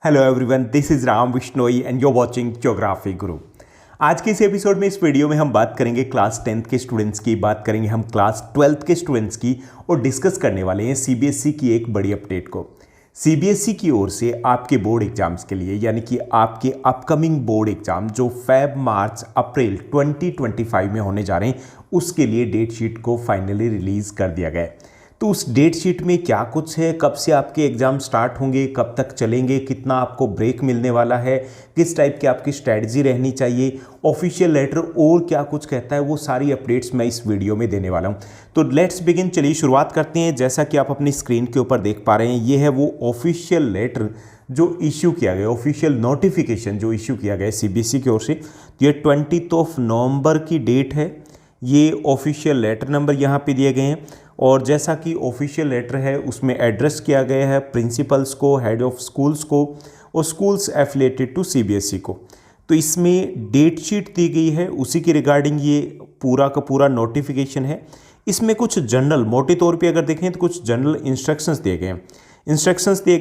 Hello everyone, this is Ram Vishnoi and you watching geography Guru. आज के इस एपिसोड में, इस वीडियो में हम बात करेंगे क्लास 10th के स्टूडेंट्स की, बात करेंगे हम क्लास 12th के स्टूडेंट्स की और डिस्कस करने वाले हैं सीबीएसई की एक बड़ी अपडेट को। सीबीएसई की ओर से आपके बोर्ड एग्जाम्स के लिए, यानी कि आपके अपकमिंग बोर्ड एग्जाम जो फेब मार्च अप्रैल 2025 में होने जा रहे हैं, उसके लिए डेट शीट को फाइनली रिलीज़ कर दिया गया है। तो उस डेट शीट में क्या कुछ है, कब से आपके एग्ज़ाम स्टार्ट होंगे, कब तक चलेंगे, कितना आपको ब्रेक मिलने वाला है, किस टाइप की आपकी स्ट्रैटेजी रहनी चाहिए, ऑफिशियल लेटर और क्या कुछ कहता है, वो सारी अपडेट्स मैं इस वीडियो में देने वाला हूँ। तो लेट्स बिगिन, चलिए शुरुआत करते हैं। जैसा कि आप अपनी स्क्रीन के ऊपर देख पा रहे हैं, ये है वो ऑफिशियल लेटर जो इश्यू किया गया, ऑफिशियल नोटिफिकेशन जो इश्यू किया गया सीबीएसई की ओर से। तो ये 20 नवंबर की डेट है। ये ऑफिशियल लेटर नंबर यहाँ पे दिए गए हैं और जैसा कि ऑफिशियल लेटर है उसमें एड्रेस किया गया है प्रिंसिपल्स को, हेड ऑफ स्कूल्स को और स्कूल्स एफिलेटेड टू सीबीएसई को। तो इसमें डेट शीट दी गई है, उसी की रिगार्डिंग ये पूरा का पूरा नोटिफिकेशन है। इसमें कुछ जनरल, मोटे तौर पे अगर देखें तो कुछ जनरल इंस्ट्रक्शंस दिए गए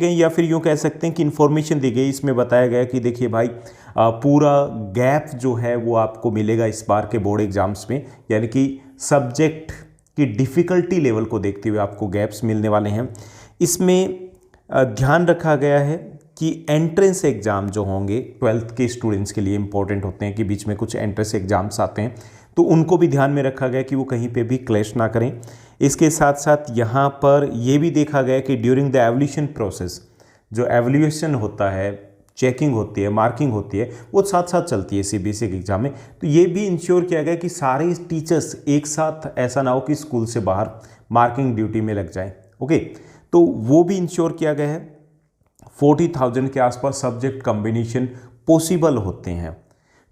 हैं, या फिर यूँ कह सकते हैं कि इन्फॉर्मेशन दी गई। इसमें बताया गया कि देखिए भाई, पूरा गैप जो है वो आपको मिलेगा इस बार के बोर्ड एग्जाम्स में, यानी कि सब्जेक्ट की डिफ़िकल्टी लेवल को देखते हुए आपको गैप्स मिलने वाले हैं। इसमें ध्यान रखा गया है कि एंट्रेंस एग्ज़ाम जो होंगे 12th के स्टूडेंट्स के लिए इंपॉर्टेंट होते हैं, कि बीच में कुछ एंट्रेंस एग्ज़ाम्स आते हैं, तो उनको भी ध्यान में रखा गया कि वो कहीं पे भी क्लैश ना करें। इसके साथ साथ यहाँ पर ये भी देखा गया कि ड्यूरिंग द एवल्यूशन प्रोसेस, जो एवल्यूएशन होता है, चेकिंग होती है, मार्किंग होती है, वो साथ साथ चलती है सीबीएसई के एग्ज़ाम में। तो ये भी इंश्योर किया गया कि सारे टीचर्स एक साथ, ऐसा ना हो कि स्कूल से बाहर मार्किंग ड्यूटी में लग जाए। ओके, तो वो भी इंश्योर किया गया है। 40,000 के आसपास सब्जेक्ट कॉम्बिनेशन पॉसिबल होते हैं,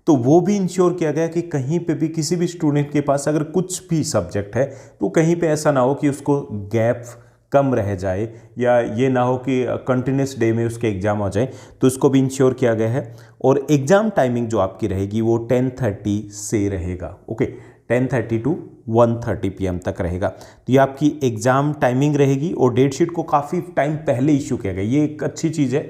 तो वो भी इंश्योर किया गया कि कहीं पे भी किसी भी स्टूडेंट के पास अगर कुछ भी सब्जेक्ट है तो कहीं पे ऐसा ना हो कि उसको गैप कम रह जाए, या ये ना हो कि कंटिन्यूस डे में उसके एग्ज़ाम हो जाए, तो उसको भी इंश्योर किया गया है। और एग्ज़ाम टाइमिंग जो आपकी रहेगी वो 10:30 से रहेगा। ओके, 10:30 टू 1:30 PM तक रहेगा। तो ये आपकी एग्ज़ाम टाइमिंग रहेगी और डेट शीट को काफ़ी टाइम पहले इशू किया गया। ये एक अच्छी चीज़ है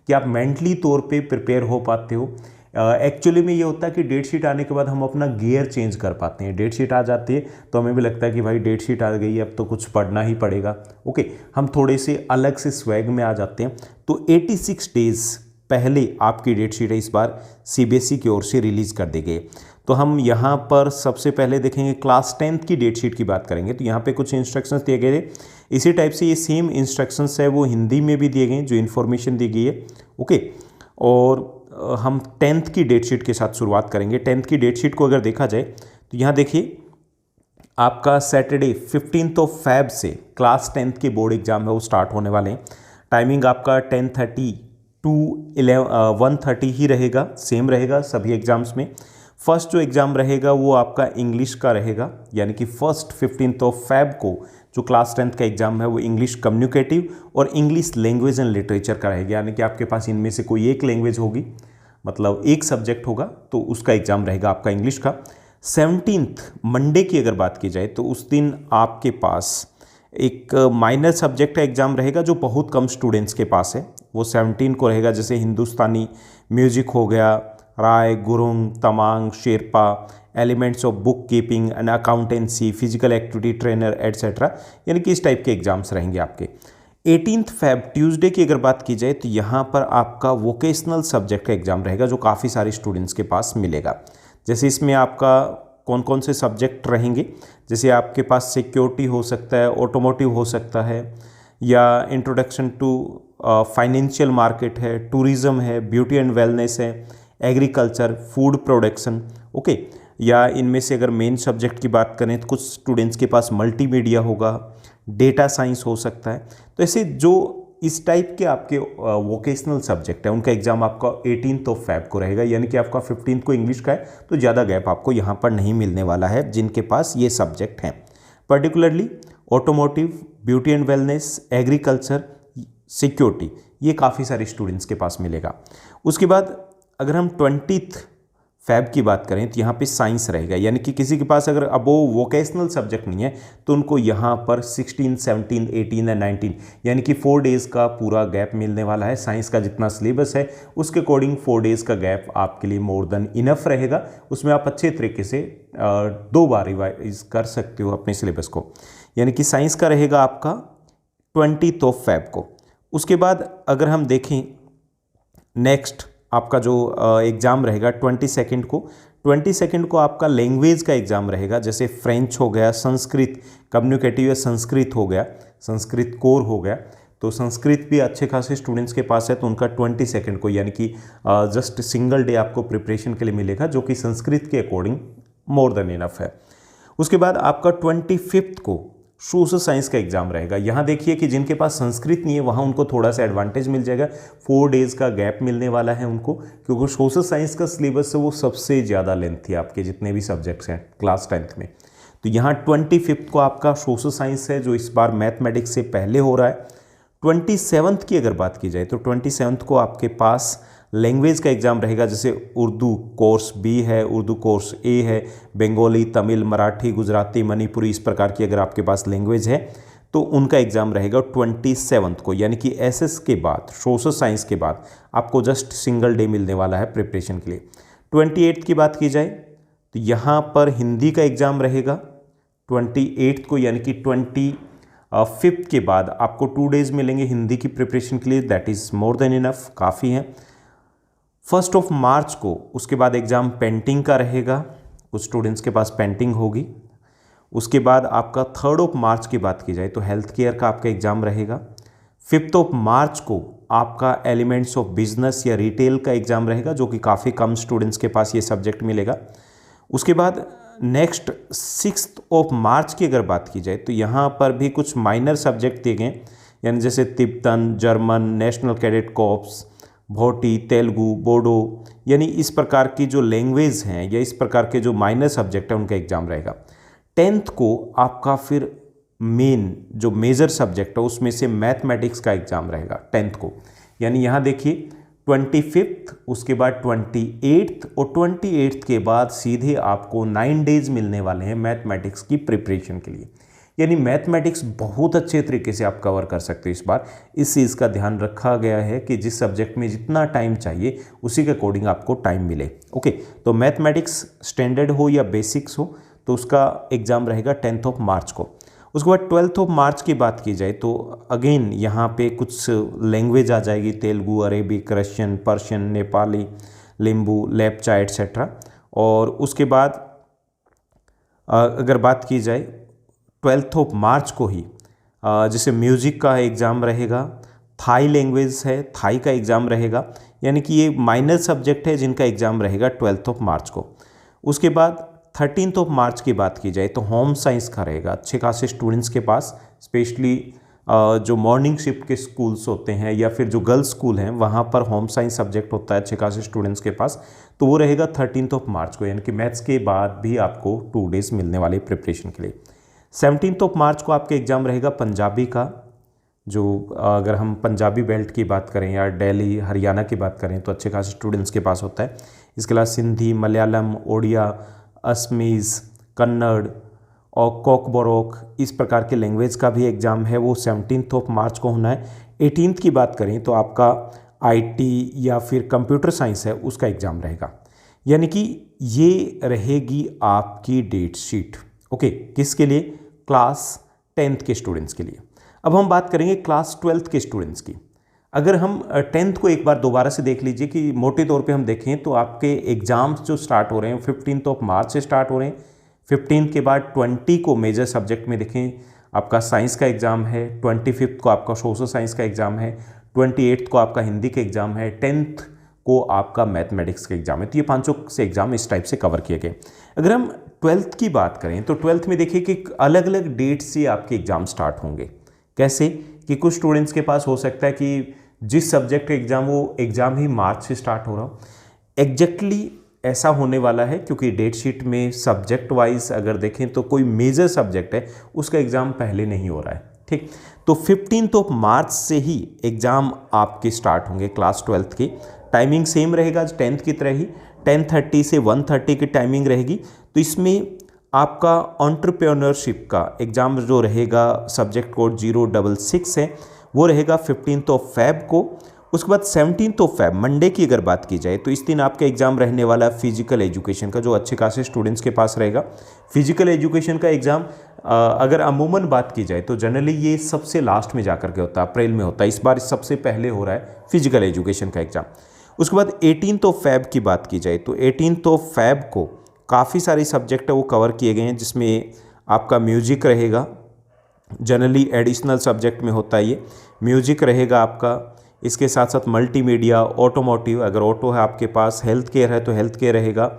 कि आप मेंटली तौर पे प्रिपेयर हो पाते हो। एक्चुअली में ये होता है कि डेट शीट आने के बाद हम अपना गियर चेंज कर पाते हैं। डेट शीट आ जाती है तो हमें भी लगता है कि भाई डेट शीट आ गई है, अब तो कुछ पढ़ना ही पड़ेगा। ओके, हम थोड़े से अलग से स्वैग में आ जाते हैं। तो 86 डेज़ पहले आपकी डेट शीट है इस बार सीबीएसई की ओर से रिलीज़ कर दी गई। तो हम यहाँ पर सबसे पहले देखेंगे क्लास 10th की डेट शीट की बात करेंगे। तो यहाँ पे कुछ इंस्ट्रक्शंस दिए गए थे, इसी टाइप से ये सेम इंस्ट्रक्शंस है वो हिंदी में भी दिए गए हैं, जो इन्फॉर्मेशन दी गई है। ओके, और हम 10th की डेट शीट के साथ शुरुआत करेंगे। 10th की डेट शीट को अगर देखा जाए तो यहाँ देखिए, आपका सैटरडे 15 फेब से क्लास 10th के बोर्ड एग्जाम है वो स्टार्ट होने वाले हैं। टाइमिंग आपका 10:30 टू 1:30 ही रहेगा, सेम रहेगा सभी एग्जाम्स में। फर्स्ट जो एग्ज़ाम रहेगा वो आपका इंग्लिश का रहेगा, यानी कि फर्स्ट 15 फेब को जो क्लास 10th का एग्ज़ाम है वो इंग्लिश कम्युनिकेटिव और इंग्लिश लैंग्वेज एंड लिटरेचर का रहेगा, यानी कि आपके पास इनमें से कोई एक लैंग्वेज होगी, मतलब एक सब्जेक्ट होगा, तो उसका एग्ज़ाम रहेगा आपका इंग्लिश का। 17th मंडे की अगर बात की जाए तो उस दिन आपके पास एक माइनर सब्जेक्ट का एग्ज़ाम रहेगा जो बहुत कम स्टूडेंट्स के पास है। वो 17 को रहेगा, जैसे हिंदुस्तानी म्यूजिक हो गया, Rai, Gurung, Tamang, Sherpa, elements of book keeping and accountancy, physical activity trainer etcetera, यानी कि इस टाइप के एग्जाम्स रहेंगे आपके। 18 फेब ट्यूसडे की अगर बात की जाए तो यहाँ पर आपका वोकेशनल सब्जेक्ट का एग्ज़ाम रहेगा जो काफ़ी सारे स्टूडेंट्स के पास मिलेगा। जैसे इसमें आपका कौन कौन से सब्जेक्ट रहेंगे, जैसे आपके पास सिक्योरिटी हो सकता है, ऑटोमोटिव हो सकता है, या इंट्रोडक्शन टू फाइनेंशियल मार्केट है, टूरिज़्म है, ब्यूटी एंड वेलनेस है, एग्रीकल्चर, फूड प्रोडक्शन। ओके, या इनमें से अगर मेन सब्जेक्ट की बात करें तो कुछ स्टूडेंट्स के पास मल्टीमीडिया होगा, डेटा साइंस हो सकता है। तो ऐसे जो इस टाइप के आपके वोकेशनल सब्जेक्ट है उनका एग्ज़ाम आपका 18 फेब को रहेगा, यानी कि आपका 15 को इंग्लिश का है, तो ज़्यादा गैप आपको यहाँ पर नहीं मिलने वाला है जिनके पास ये सब्जेक्ट हैं। Particularly automotive, beauty and wellness, agriculture, security, ये काफ़ी सारे स्टूडेंट्स के पास मिलेगा। उसके बाद अगर हम 20 फ़ैब की बात करें तो यहाँ पे साइंस रहेगा, यानी कि किसी के पास अगर अब वो वोकेशनल सब्जेक्ट नहीं है तो उनको यहाँ पर 16, 17, 18 एंड 19 यानी कि 4 डेज़ का पूरा गैप मिलने वाला है। साइंस का जितना सिलेबस है उसके अकॉर्डिंग 4 डेज़ का गैप आपके लिए मोर देन इनफ रहेगा। उसमें आप अच्छे तरीके से 2 बार रिवाइज कर सकते हो अपने सिलेबस को। यानी कि साइंस का रहेगा आपका 20 फ़ैब को। उसके बाद अगर हम देखें नेक्स्ट आपका जो एग्ज़ाम रहेगा 22 को आपका लैंग्वेज का एग्ज़ाम रहेगा, जैसे फ्रेंच हो गया, संस्कृत कम्युनिकेटिव या संस्कृत हो गया, संस्कृत कोर हो गया। तो संस्कृत भी अच्छे खासे स्टूडेंट्स के पास है तो उनका 22 को यानी कि जस्ट सिंगल डे आपको प्रिपरेशन के लिए मिलेगा, जो कि संस्कृत के अकॉर्डिंग मोर देन इनफ है। उसके बाद आपका 25 को सोशल साइंस का एग्जाम रहेगा। यहाँ देखिए कि जिनके पास संस्कृत नहीं है वहाँ उनको थोड़ा सा एडवांटेज मिल जाएगा, 4 डेज़ का गैप मिलने वाला है उनको, क्योंकि सोशल साइंस का सिलेबस है वो सबसे ज़्यादा लेंथ है आपके जितने भी सब्जेक्ट्स हैं क्लास 10th में। तो यहाँ 25 को आपका सोशल साइंस है जो इस बार मैथमेटिक्स से पहले हो रहा है। 27 की अगर बात की जाए तो 27 को आपके पास लैंग्वेज का एग्ज़ाम रहेगा, जैसे उर्दू कोर्स बी है, उर्दू कोर्स ए है, बंगाली, तमिल, मराठी, गुजराती, मणिपुरी, इस प्रकार की अगर आपके पास लैंग्वेज है तो उनका एग्ज़ाम रहेगा 27 को। यानी कि एसएस के बाद, सोशल साइंस के बाद आपको जस्ट सिंगल डे मिलने वाला है प्रिपरेशन के लिए। 28 की बात की जाए तो यहाँ पर हिंदी का एग्ज़ाम रहेगा 28 को, यानी कि 25 के बाद आपको 2 डेज़ मिलेंगे हिंदी की प्रिपरेशन के लिए, that is more than enough, काफ़ी है। 1 मार्च को उसके बाद एग्ज़ाम पेंटिंग का रहेगा, कुछ स्टूडेंट्स के पास पेंटिंग होगी। उसके बाद आपका 3 मार्च की बात की जाए तो हेल्थ केयर का आपका एग्ज़ाम रहेगा। 5 मार्च को आपका एलिमेंट्स ऑफ बिजनेस या रिटेल का एग्ज़ाम रहेगा, जो कि काफ़ी कम स्टूडेंट्स के पास ये सब्जेक्ट मिलेगा। उसके बाद नेक्स्ट 6 मार्च की अगर बात की जाए तो यहाँ पर भी कुछ माइनर सब्जेक्ट दिए गए, यानी जैसे Tibetan, German, national cadet corps, Bhoti, Telugu, Bodo, यानी इस प्रकार की जो लैंग्वेज हैं या इस प्रकार के जो माइनर सब्जेक्ट है उनका एग्ज़ाम रहेगा। 10th को आपका फिर मेन जो मेजर सब्जेक्ट है उसमें से मैथमेटिक्स का एग्ज़ाम रहेगा 10th को। यानी यहाँ देखिए 25, उसके बाद 28 और 28 के बाद सीधे आपको 9 डेज़ मिलने वाले हैं मैथमेटिक्स की प्रिपरेशन के लिए। यानी मैथमेटिक्स बहुत अच्छे तरीके से आप कवर कर सकते हो इस बार। इस चीज़ का ध्यान रखा गया है कि जिस सब्जेक्ट में जितना टाइम चाहिए उसी के अकॉर्डिंग आपको टाइम मिले। ओके, तो मैथमेटिक्स स्टैंडर्ड हो या बेसिक्स हो तो उसका एग्ज़ाम रहेगा 10 मार्च को। उसके बाद 12 मार्च की बात की जाए तो अगेन यहाँ पे कुछ लैंग्वेज आ जाएगी, Telugu, Arabic, Russian, Persian, Nepali, Limbu, Lepcha etcetera. और उसके बाद अगर बात की जाए 12 मार्च को ही जैसे म्यूज़िक का एग्ज़ाम रहेगा, थाई लैंग्वेज है, थाई का एग्ज़ाम रहेगा, यानी कि ये माइनर सब्जेक्ट है जिनका एग्ज़ाम रहेगा 12 मार्च को। उसके बाद 13 मार्च की बात की जाए तो होम साइंस का रहेगा अच्छे खासे स्टूडेंट्स के पास, स्पेशली जो मॉर्निंग शिफ्ट के स्कूल्स होते हैं या फिर जो गर्ल्स स्कूल हैं वहाँ पर होम साइंस सब्जेक्ट होता है अच्छे खासे स्टूडेंट्स के पास, तो वो रहेगा 13 मार्च को। यानी कि मैथ्स के बाद भी आपको 2 डेज़ मिलने वाले प्रिपरेशन के लिए। 17 मार्च को आपका एग्ज़ाम रहेगा पंजाबी का, जो अगर हम पंजाबी बेल्ट की बात करें या दिल्ली हरियाणा की बात करें तो अच्छे खासे स्टूडेंट्स के पास होता है। इसके अलावा सिंधी, मलयालम, ओडिया, असमीज़, कन्नड़ और कोकबोरोक, इस प्रकार के लैंग्वेज का भी एग्ज़ाम है, वो 17 मार्च को होना है। 18 की बात करें तो आपका आईटी या फिर कंप्यूटर साइंस है उसका एग्ज़ाम रहेगा। यानी कि ये रहेगी आपकी डेट शीट। ओके, किसके लिए? क्लास 10th के स्टूडेंट्स के लिए। अब हम बात करेंगे क्लास 12th के स्टूडेंट्स की। अगर हम 10th को एक बार दोबारा से देख लीजिए कि मोटे तौर पे हम देखें तो आपके एग्ज़ाम्स जो स्टार्ट हो रहे हैं 15 मार्च से स्टार्ट हो रहे हैं। 15 के बाद 20 को मेजर सब्जेक्ट में देखें आपका साइंस का एग्ज़ाम है, 25 को आपका सोशल साइंस का एग्ज़ाम है, 28 को आपका हिंदी का एग्ज़ाम है, 10th को आपका मैथमेटिक्स का एग्ज़ाम है। तो ये 5 से एग्ज़ाम इस टाइप से कवर किए गए। अगर हम 12th की बात करें तो 12th में देखिए कि अलग अलग डेट से आपके एग्ज़ाम स्टार्ट होंगे। कैसे कि कुछ स्टूडेंट्स के पास हो सकता है कि जिस सब्जेक्ट का एग्ज़ाम वो एग्ज़ाम ही मार्च से स्टार्ट हो रहा हो। एग्जैक्टली ऐसा होने वाला है क्योंकि डेट शीट में सब्जेक्ट वाइज अगर देखें तो कोई मेजर सब्जेक्ट है उसका एग्ज़ाम पहले नहीं हो रहा है, ठीक। तो 15 मार्च से ही एग्ज़ाम आपके स्टार्ट होंगे क्लास 12th के। टाइमिंग सेम रहेगा 10th की तरह ही, 10:30 से 1:30 की टाइमिंग रहेगी। तो इसमें आपका एंटरप्रेन्योरशिप का एग्ज़ाम जो रहेगा, सब्जेक्ट कोड 066 है, वो रहेगा 15 फेब को। उसके बाद 17 फेब मंडे की अगर बात की जाए तो इस दिन आपका एग्ज़ाम रहने वाला है फिजिकल एजुकेशन का, जो अच्छे खासे स्टूडेंट्स के पास रहेगा। फिजिकल एजुकेशन का एग्ज़ाम अगर अमूमन बात की जाए तो जनरली ये सबसे लास्ट में जाकर के होता है, अप्रैल में होता है। इस बार सबसे पहले हो रहा है फिजिकल एजुकेशन का एग्ज़ाम। उसके बाद 18 फेब की बात की जाए तो 18 फेब को काफ़ी सारे सब्जेक्ट है वो कवर किए गए हैं, जिसमें आपका म्यूजिक रहेगा, जनरली एडिशनल सब्जेक्ट में होता है ये, म्यूजिक रहेगा आपका। इसके साथ साथ मल्टीमीडिया, ऑटोमोटिव, अगर ऑटो है आपके पास, हेल्थ केयर है तो हेल्थ केयर रहेगा,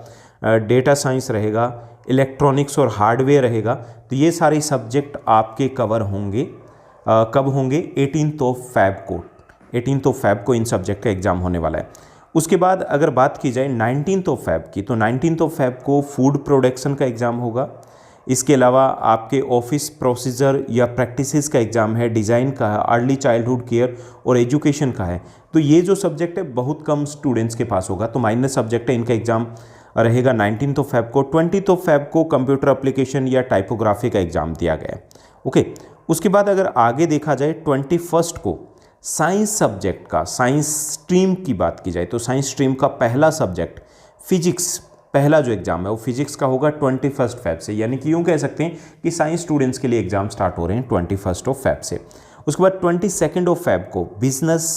डेटा साइंस रहेगा, इलेक्ट्रॉनिक्स और हार्डवेयर रहेगा। तो ये सारे सब्जेक्ट आपके कवर होंगे कब होंगे? 18 फेब को। 18 फेब को इन सब्जेक्ट का एग्ज़ाम होने वाला है। उसके बाद अगर बात की जाए 19 फेब की, तो 19 फेब को फूड प्रोडक्शन का एग्ज़ाम होगा। इसके अलावा आपके ऑफिस प्रोसीजर या प्रैक्टिसेस का एग्ज़ाम है, डिज़ाइन का है, अर्ली चाइल्डहुड केयर और एजुकेशन का है। तो ये जो सब्जेक्ट है बहुत कम स्टूडेंट्स के पास होगा, तो माइनर सब्जेक्ट है, इनका एग्ज़ाम रहेगा 19 फेब को। 20 फेब को कंप्यूटर एप्लीकेशन या टाइपोग्राफी का एग्ज़ाम दिया गया है। ओके, उसके बाद अगर आगे देखा जाए 21 को साइंस सब्जेक्ट का, साइंस स्ट्रीम की बात की जाए तो साइंस स्ट्रीम का पहला सब्जेक्ट फिजिक्स, पहला जो एग्ज़ाम है वो फिजिक्स का होगा 21 फेब से। यानी कि यूँ कह सकते हैं कि साइंस स्टूडेंट्स के लिए एग्ज़ाम स्टार्ट हो रहे हैं 21 फेब से। उसके बाद 22 फेब को बिजनेस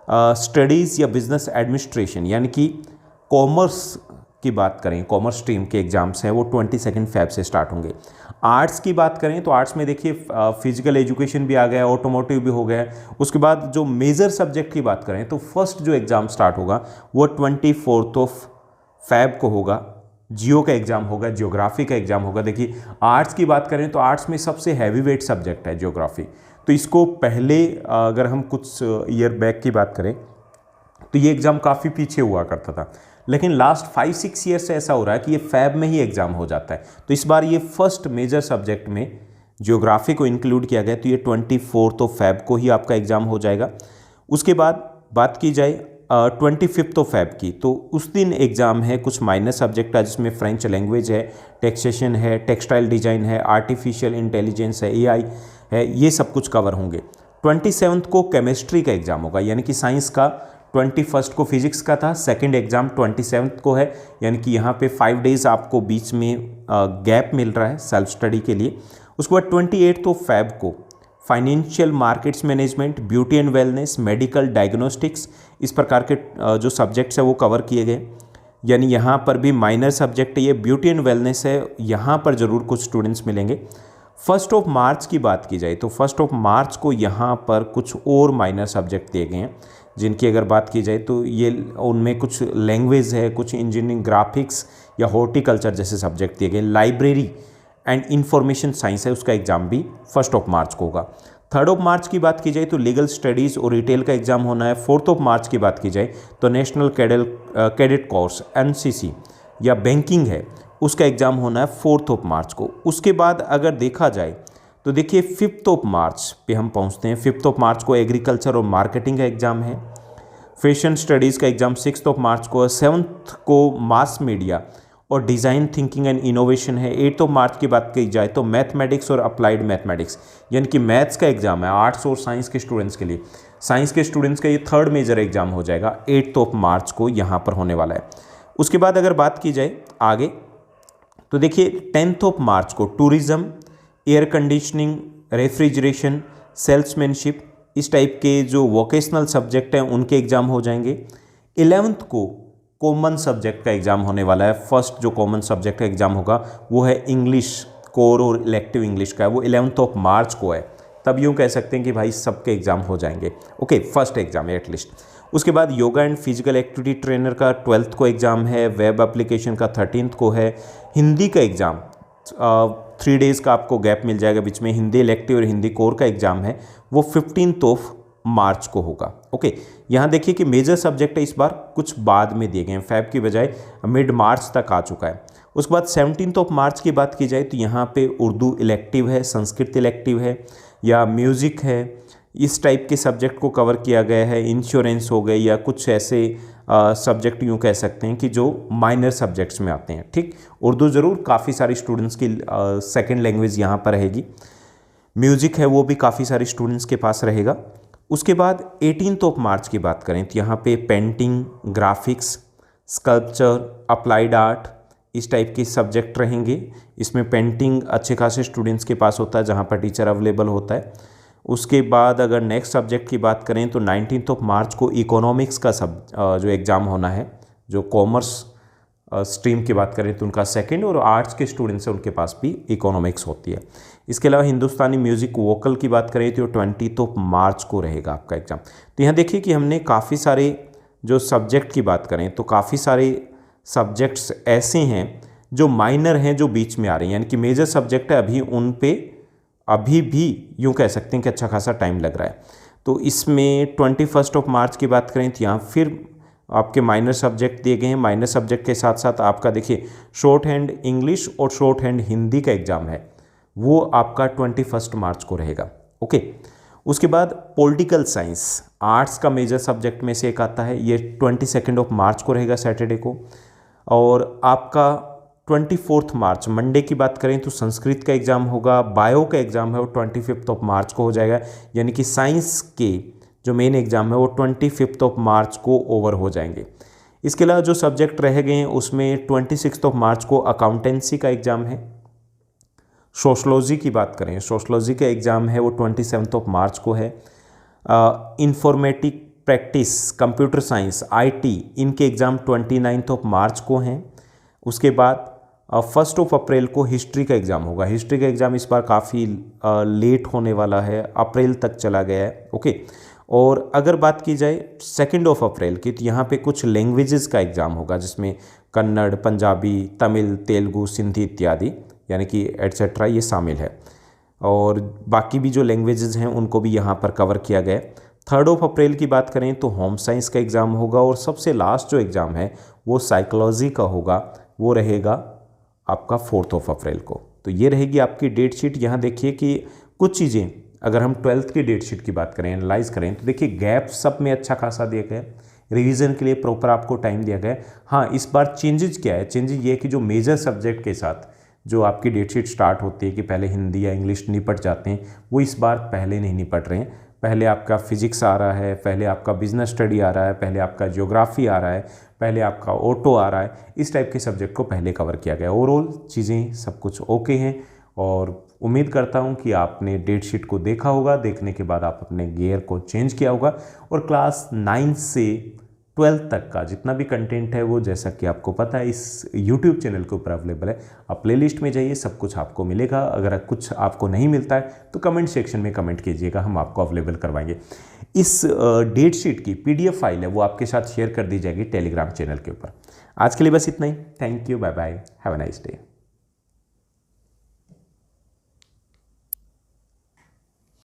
स्टडीज़ या बिजनेस एडमिनिस्ट्रेशन, यानी कि कॉमर्स की बात करें, कॉमर्स स्ट्रीम के एग्ज़ाम्स हैं वो 22 फेब से स्टार्ट होंगे। आर्ट्स की बात करें तो आर्ट्स में देखिए फिजिकल एजुकेशन भी आ गया, ऑटोमोटिव भी हो गया। उसके बाद जो मेजर सब्जेक्ट की बात करें तो फर्स्ट जो एग्ज़ाम स्टार्ट होगा वो 24 फेब को होगा। जियो का एग्ज़ाम होगा, जियोग्राफी का एग्ज़ाम होगा। देखिए आर्ट्स की बात करें तो आर्ट्स में सबसे हैवी वेट सब्जेक्ट है जियोग्राफी। तो इसको पहले अगर हम कुछ ईयर बैक की बात करें तो ये एग्ज़ाम काफ़ी पीछे हुआ करता था, लेकिन लास्ट 5-6 ईयर से ऐसा हो रहा है कि ये फैब में ही एग्ज़ाम हो जाता है। तो इस बार ये फर्स्ट मेजर सब्जेक्ट में जियोग्राफी को इंक्लूड किया गया, तो ये 24 फेब को ही आपका एग्ज़ाम हो जाएगा। उसके बाद बात की जाए 25 फेब की, तो उस दिन एग्ज़ाम है कुछ माइनर सब्जेक्ट है, जिसमें फ्रेंच लैंग्वेज है, टैक्सेशन है, टेक्सटाइल डिज़ाइन है, आर्टिफिशियल इंटेलिजेंस है, AI है, ये सब कुछ कवर होंगे। 27 को केमिस्ट्री का एग्ज़ाम होगा, यानी कि साइंस का 21 को फिजिक्स का था, सेकंड एग्ज़ाम 27 को है, यानी कि यहाँ पे 5 डेज़ आपको बीच में गैप मिल रहा है सेल्फ स्टडी के लिए। उसके बाद 28 फेब को financial markets management, beauty and wellness, medical diagnostics, इस प्रकार के जो सब्जेक्ट्स है वो कवर किए गए। यानी यहाँ पर भी माइनर सब्जेक्ट है, ये ब्यूटी एंड वेलनेस है, यहाँ पर ज़रूर कुछ स्टूडेंट्स मिलेंगे। 1 मार्च की बात की जाए तो 1 मार्च को यहाँ पर कुछ और माइनर सब्जेक्ट दिए गए हैं, जिनकी अगर बात की जाए तो ये उनमें कुछ लैंग्वेज है, कुछ इंजीनियरिंग, ग्राफिक्स या हॉर्टिकल्चर जैसे सब्जेक्ट दिए गए। लाइब्रेरी एंड इंफॉर्मेशन साइंस है, उसका एग्ज़ाम भी 1 मार्च को होगा। 3 मार्च की बात की जाए तो लीगल स्टडीज़ और रिटेल का एग्ज़ाम होना है। 4 मार्च की बात की जाए तो नेशनल कैडेट कोर्स NCC या बैंकिंग है, उसका एग्ज़ाम होना है 4 मार्च को। उसके बाद अगर देखा जाए तो देखिए 5 मार्च पे हम पहुंचते हैं। 5 मार्च को एग्रीकल्चर और मार्केटिंग का एग्ज़ाम है। फैशन स्टडीज़ का एग्ज़ाम 6 मार्च को है। 7 को मास मीडिया और डिज़ाइन थिंकिंग एंड इनोवेशन है। 8 मार्च की बात की जाए तो मैथमेटिक्स और अप्लाइड मैथमेटिक्स, यानी कि मैथ्स का एग्ज़ाम है आर्ट्स और साइंस के स्टूडेंट्स के लिए। साइंस के स्टूडेंट्स का ये 3rd मेजर एग्ज़ाम हो जाएगा, 8 मार्च को यहाँ पर होने वाला है। उसके बाद अगर बात की जाए आगे तो देखिए 10 मार्च को tourism, air conditioning, refrigeration, salesmanship, इस टाइप के जो वोकेशनल सब्जेक्ट हैं उनके एग्ज़ाम हो जाएंगे। 11 को कॉमन सब्जेक्ट का एग्ज़ाम होने वाला है। फर्स्ट जो कॉमन सब्जेक्ट का एग्ज़ाम होगा वो है इंग्लिश, कोर और इलेक्टिव इंग्लिश का है, वो 11 मार्च को है। तब यूँ कह सकते हैं कि भाई सबके एग्ज़ाम हो जाएंगे। ओके, फर्स्ट एग्ज़ाम है एटलीस्ट। उसके बाद yoga and physical activity trainer का 12th को एग्ज़ाम है। वेब एप्लीकेशन का 13th को है। हिंदी का एग्ज़ाम 3 डेज़ का आपको गैप मिल जाएगा बीच में। हिंदी इलेक्टिव और हिंदी कोर का एग्ज़ाम है वो 15 मार्च को होगा। ओके, यहाँ देखिए कि मेजर सब्जेक्ट है इस बार कुछ बाद में दिए गए हैं, फैब की बजाय मिड मार्च तक आ चुका है। उसके बाद 17 मार्च की बात की जाए तो यहाँ पे उर्दू इलेक्टिव है, संस्कृत इलेक्टिव है या म्यूज़िक है, इस टाइप के सब्जेक्ट को कवर किया गया है। इंश्योरेंस हो गए या कुछ ऐसे सब्जेक्ट यूँ कह सकते हैं कि जो माइनर सब्जेक्ट्स में आते हैं। ठीक, उर्दू ज़रूर काफ़ी सारे स्टूडेंट्स की सेकेंड लैंग्वेज यहाँ पर रहेगी। म्यूज़िक है वो भी काफ़ी सारे स्टूडेंट्स के पास रहेगा। उसके बाद 18 मार्च की बात करें तो यहाँ पे painting, graphics, sculpture, applied art, इस टाइप के सब्जेक्ट रहेंगे। इसमें पेंटिंग अच्छे खासे स्टूडेंट्स के पास होता है जहाँ पर टीचर अवेलेबल होता है। उसके बाद अगर नेक्स्ट सब्जेक्ट की बात करें तो 19 मार्च को इकोनॉमिक्स का जो एग्ज़ाम होना है, जो कॉमर्स स्ट्रीम की बात करें तो उनका सेकंड, और आर्ट्स के स्टूडेंट्स हैं उनके पास भी इकोनॉमिक्स होती है। इसके अलावा हिंदुस्तानी म्यूज़िक वोकल की बात करें तो 20 मार्च को रहेगा आपका एग्ज़ाम। तो यहाँ देखिए कि हमने काफ़ी सारे जो सब्जेक्ट की बात करें तो काफ़ी सारे सब्जेक्ट्स ऐसे हैं जो माइनर हैं, जो बीच में आ रहे हैं, यानी कि मेजर सब्जेक्ट है अभी उन पे अभी भी यूँ कह सकते हैं कि अच्छा खासा टाइम लग रहा है। तो इसमें 21 मार्च की बात करें तो यहाँ फिर आपके माइनर सब्जेक्ट दिए गए हैं। माइनर सब्जेक्ट के साथ साथ आपका देखिए शॉर्ट हैंड इंग्लिश और शॉर्ट हैंड हिंदी का एग्ज़ाम है, वो आपका 21 मार्च को रहेगा। ओके, उसके बाद पॉलिटिकल साइंस आर्ट्स का मेजर सब्जेक्ट में से एक आता है, ये 22 मार्च को रहेगा सैटरडे को। और आपका 24 मार्च मंडे की बात करें तो संस्कृत का एग्ज़ाम होगा। बायो का एग्ज़ाम है वो 25 मार्च को हो जाएगा, यानी कि साइंस के जो मेन एग्ज़ाम है वो 25 मार्च को ओवर हो जाएंगे। इसके अलावा जो सब्जेक्ट रह गए हैं उसमें 26 मार्च को अकाउंटेंसी का एग्ज़ाम है। सोशलॉजी की बात करें, सोशलॉजी का एग्ज़ाम है वो 27 मार्च को है। Informatic practice, computer science, IT, इनके एग्ज़ाम 29 मार्च को हैं। उसके बाद 1 अप्रैल को हिस्ट्री का एग्ज़ाम होगा। हिस्ट्री का एग्ज़ाम इस बार काफ़ी लेट होने वाला है, अप्रैल तक चला गया है। ओके, और अगर बात की जाए 2 अप्रैल की तो यहाँ पे कुछ लैंग्वेजेस का एग्ज़ाम होगा जिसमें कन्नड़, पंजाबी, तमिल, तेलुगु, सिंधी इत्यादि, यानी कि एटसेट्रा ये शामिल है। और बाकी भी जो लैंग्वेजेस हैं उनको भी यहाँ पर कवर किया गया है। 3 अप्रैल की बात करें तो होम साइंस का एग्ज़ाम होगा। और सबसे लास्ट जो एग्ज़ाम है वो साइकोलॉजी का होगा, वो रहेगा आपका 4 अप्रैल को। तो ये रहेगी आपकी डेट शीट। यहाँ देखिए कि कुछ चीज़ें अगर हम 12th की डेट शीट की बात करें, एनालाइज करें तो देखिए गैप सब में अच्छा खासा दिया गया है। रिवीजन के लिए प्रॉपर आपको टाइम दिया गया है। हाँ, इस बार चेंजेस क्या है? चेंजेस ये है कि जो मेजर सब्जेक्ट के साथ जो आपकी डेट शीट स्टार्ट होती है कि पहले हिंदी या इंग्लिश निपट जाते हैं, वो इस बार पहले नहीं निपट रहे हैं। पहले आपका फिजिक्स आ रहा है, पहले आपका बिजनेस स्टडी आ रहा है, पहले आपका ज्योग्राफी आ रहा है, पहले आपका ऑटो आ रहा है। इस टाइप के सब्जेक्ट को पहले कवर किया गया। ओवरऑल चीज़ें सब कुछ ओके हैं और उम्मीद करता हूं कि आपने डेट शीट को देखा होगा। देखने के बाद आप अपने गियर को चेंज किया होगा और क्लास 9 से 12 तक का जितना भी कंटेंट है वो, जैसा कि आपको पता है, इस YouTube चैनल के ऊपर अवेलेबल है। आप प्लेलिस्ट में जाइए, सब कुछ आपको मिलेगा। अगर कुछ आपको नहीं मिलता है तो कमेंट सेक्शन में कमेंट कीजिएगा, हम आपको अवेलेबल करवाएंगे। इस डेट शीट की PDF फाइल है वो आपके साथ शेयर कर दी जाएगी टेलीग्राम चैनल के ऊपर। आज के लिए बस इतना ही। Thank you, bye bye, have a nice day.